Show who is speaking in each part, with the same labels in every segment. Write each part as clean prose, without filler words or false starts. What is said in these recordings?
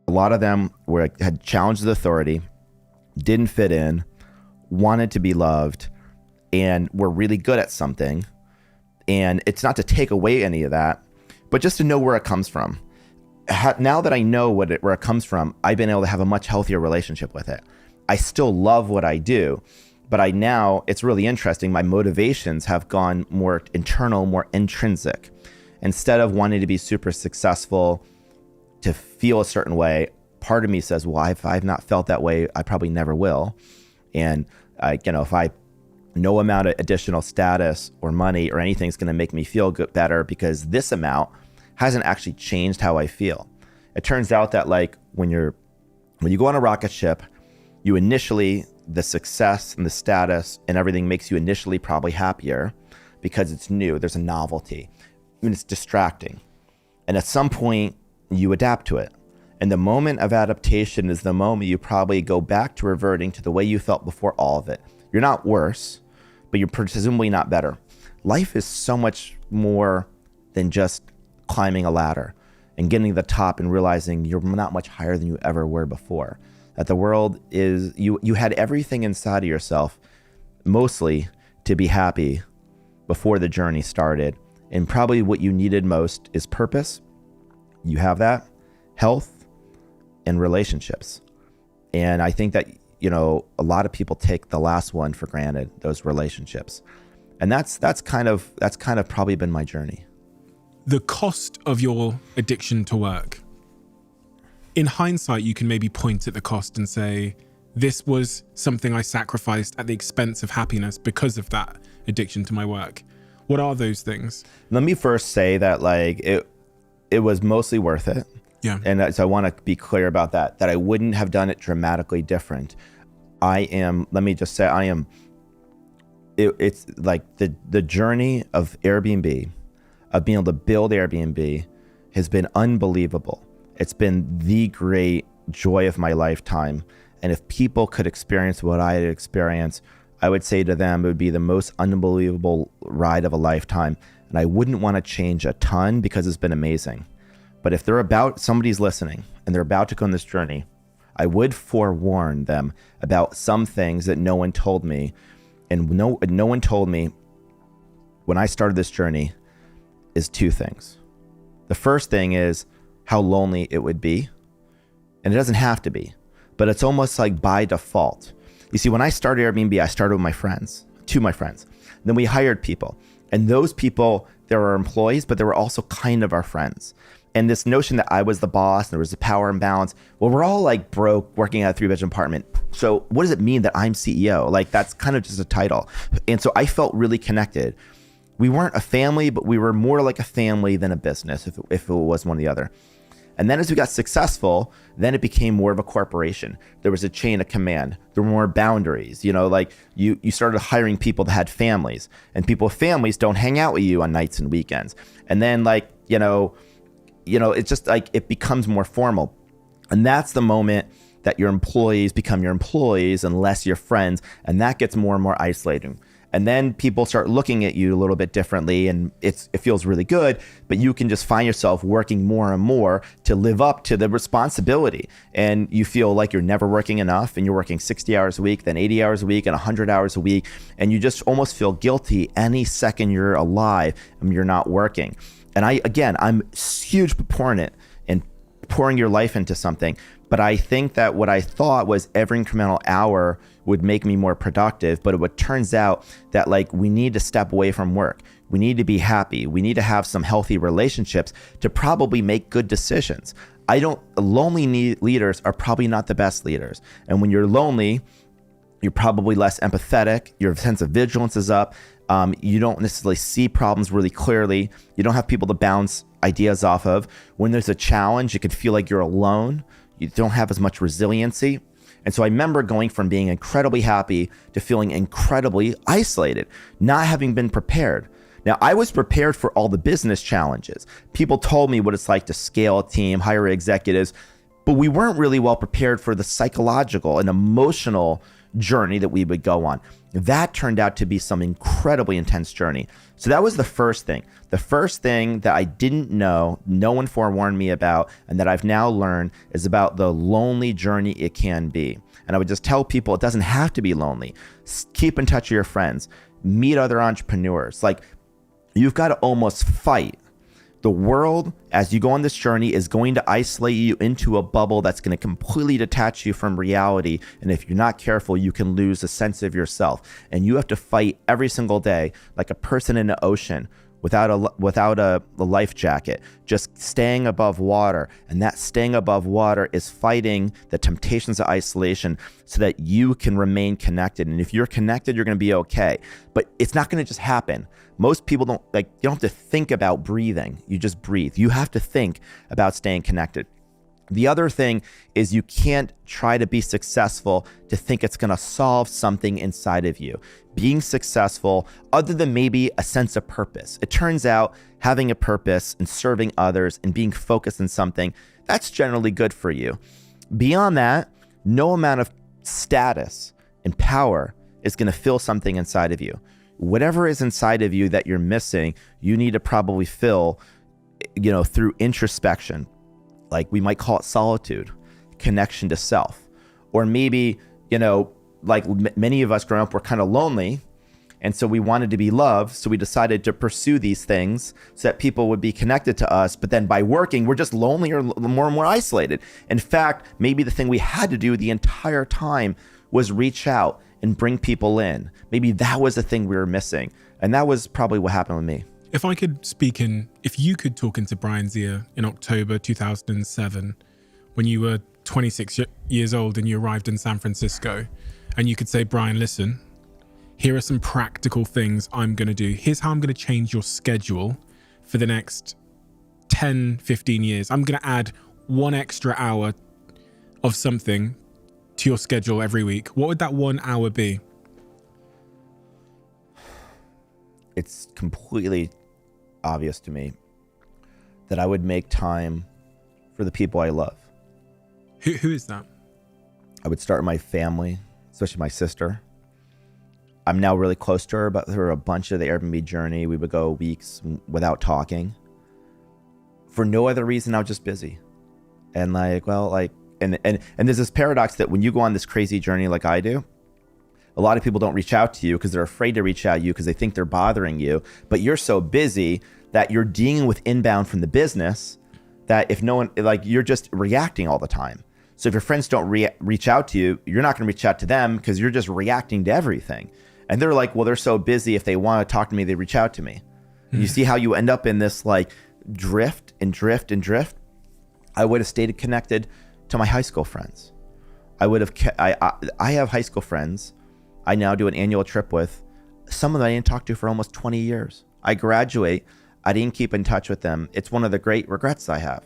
Speaker 1: A lot of them had challenged the authority, didn't fit in, wanted to be loved, and were really good at something. And it's not to take away any of that, but just to know where it comes from. Now that I know where it comes from, I've been able to have a much healthier relationship with it. I still love what I do, but it's really interesting. My motivations have gone more internal, more intrinsic. Instead of wanting to be super successful, to feel a certain way, part of me says, well, if I've not felt that way, I probably never will. And if I no amount of additional status or money or anything is going to make me feel good, better, because this amount hasn't actually changed how I feel. It turns out that when you go on a rocket ship, you initially, the success and the status and everything makes you initially probably happier because it's new. There's a novelty. And it's distracting. And at some point, you adapt to it. And the moment of adaptation is the moment you probably go back to reverting to the way you felt before all of it. You're not worse, but you're presumably not better. Life is so much more than just climbing a ladder and getting to the top and realizing you're not much higher than you ever were before. That the world is, you had everything inside of yourself, mostly to be happy before the journey started. And probably what you needed most is purpose. You have that, health, and relationships. And I think that, a lot of people take the last one for granted, those relationships. And that's kind of probably been my journey.
Speaker 2: The cost of your addiction to work. In hindsight, you can maybe point at the cost and say, this was something I sacrificed at the expense of happiness because of that addiction to my work. What are those things? Let
Speaker 1: me first say that it was mostly worth it.
Speaker 2: Yeah.
Speaker 1: And so I want to be clear about that I wouldn't have done it dramatically different. It's like the journey of Airbnb, of being able to build Airbnb, has been unbelievable. It's been the great joy of my lifetime. And if people could experience what I had experienced, I would say to them, it would be the most unbelievable ride of a lifetime. And I wouldn't want to change a ton because it's been amazing. But if somebody's listening and they're about to go on this journey, I would forewarn them about some things that no one told me. And no one told me when I started this journey is two things. The first thing is how lonely it would be. And it doesn't have to be, but it's almost like by default. You see, when I started Airbnb, I started with my friends. Then we hired people. And those people, they were employees, but they were also kind of our friends. And this notion that I was the boss and there was a power imbalance, well, we're all broke working at a 3-bedroom apartment. So what does it mean that I'm CEO? That's kind of just a title. And so I felt really connected. We weren't a family, but we were more like a family than a business if it was one or the other. And then as we got successful, then it became more of a corporation. There was a chain of command. There were more boundaries. You started hiring people that had families, and people with families don't hang out with you on nights and weekends. And then it's just it becomes more formal. And that's the moment that your employees become your employees and less your friends. And that gets more and more isolating. And then people start looking at you a little bit differently, and it feels really good, but you can just find yourself working more and more to live up to the responsibility. And you feel like you're never working enough, and you're working 60 hours a week, then 80 hours a week, and 100 hours a week. And you just almost feel guilty any second you're alive and you're not working. And I'm a huge proponent in pouring your life into something. But I think that what I thought was every incremental hour would make me more productive. But it turns out that we need to step away from work. We need to be happy. We need to have some healthy relationships to probably make good decisions. Lonely leaders are probably not the best leaders. And when you're lonely, you're probably less empathetic. Your sense of vigilance is up. You don't necessarily see problems really clearly. You don't have people to bounce ideas off of. When there's a challenge, you could feel like you're alone. You don't have as much resiliency. And so I remember going from being incredibly happy to feeling incredibly isolated, not having been prepared. Now, I was prepared for all the business challenges. People told me what it's like to scale a team, hire executives, but we weren't really well prepared for the psychological and emotional journey that we would go on. That turned out to be some incredibly intense journey. So that was the first thing. The first thing that I didn't know, no one forewarned me about, and that I've now learned is about the lonely journey it can be. And I would just tell people it doesn't have to be lonely. Keep in touch with your friends. Meet other entrepreneurs. Like, you've got to almost fight. The world, as you go on this journey, is going to isolate you into a bubble that's going to completely detach you from reality. And if you're not careful, you can lose a sense of yourself. And you have to fight every single day like a person in the ocean without a life jacket, just staying above water. And that staying above water is fighting the temptations of isolation so that you can remain connected. And if you're connected, you're going to be okay. But it's not going to just happen. Most people don't, you don't have to think about breathing. You just breathe. You have to think about staying connected. The other thing is you can't try to be successful to think it's going to solve something inside of you. Being successful, other than maybe a sense of purpose. It turns out having a purpose and serving others and being focused on something, that's generally good for you. Beyond that, no amount of status and power is going to fill something inside of you. Whatever is inside of you that you're missing, you need to probably fill, through introspection. Like, we might call it solitude, connection to self. Or maybe, many of us growing up were kind of lonely. And so we wanted to be loved. So we decided to pursue these things so that people would be connected to us. But then by working, we're just lonelier, more and more isolated. In fact, maybe the thing we had to do the entire time was reach out and bring people in. Maybe that was the thing we were missing. And that was probably what happened with me.
Speaker 2: If you could talk into Brian's ear in October 2007, when you were 26 years old and you arrived in San Francisco, and you could say, Brian, listen, here are some practical things I'm going to do. Here's how I'm going to change your schedule for the next 10, 15 years. I'm going to add 1 extra hour of something to your schedule every week. What would that 1 hour be?
Speaker 1: It's completely obvious to me that I would make time for the people I love.
Speaker 2: Who is that?
Speaker 1: I would start with my family, especially my sister. I'm now really close to her, but through a bunch of the Airbnb journey, we would go weeks without talking. For no other reason, I was just busy. And and there's this paradox that when you go on this crazy journey like I do, a lot of people don't reach out to you because they're afraid to reach out to you because they think they're bothering you. But you're so busy that you're dealing with inbound from the business that if no one, you're just reacting all the time. So if your friends don't reach out to you, you're not going to reach out to them because you're just reacting to everything. And they're like, well, they're so busy. If they want to talk to me, they reach out to me. You see how you end up in this drift and drift and drift? I would have stayed connected to my high school friends. I have high school friends I now do an annual trip with. Some of them I didn't talk to for almost 20 years. I graduate, I didn't keep in touch with them. It's one of the great regrets I have.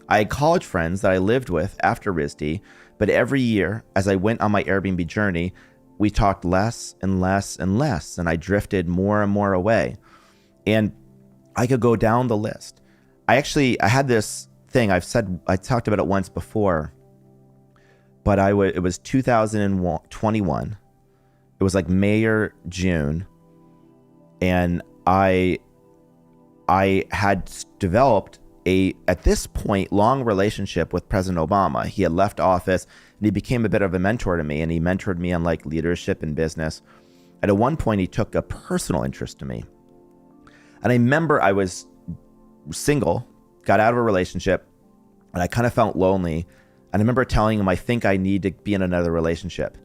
Speaker 1: I had college friends that I lived with after RISD, but every year as I went on my Airbnb journey, we talked less and less and less, and I drifted more and more away. And I could go down the list. I had this thing I talked about it once before, but it was 2021. It was like May or June, and I had developed at this point, long relationship with President Obama. He had left office, and he became a bit of a mentor to me, and he mentored me on leadership and business. And at one point, he took a personal interest in me. And I remember I was single, got out of a relationship, and I kind of felt lonely. And I remember telling him, I think I need to be in another relationship.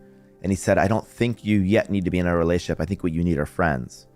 Speaker 1: And he said, I don't think you yet need to be in a relationship. I think what you need are friends.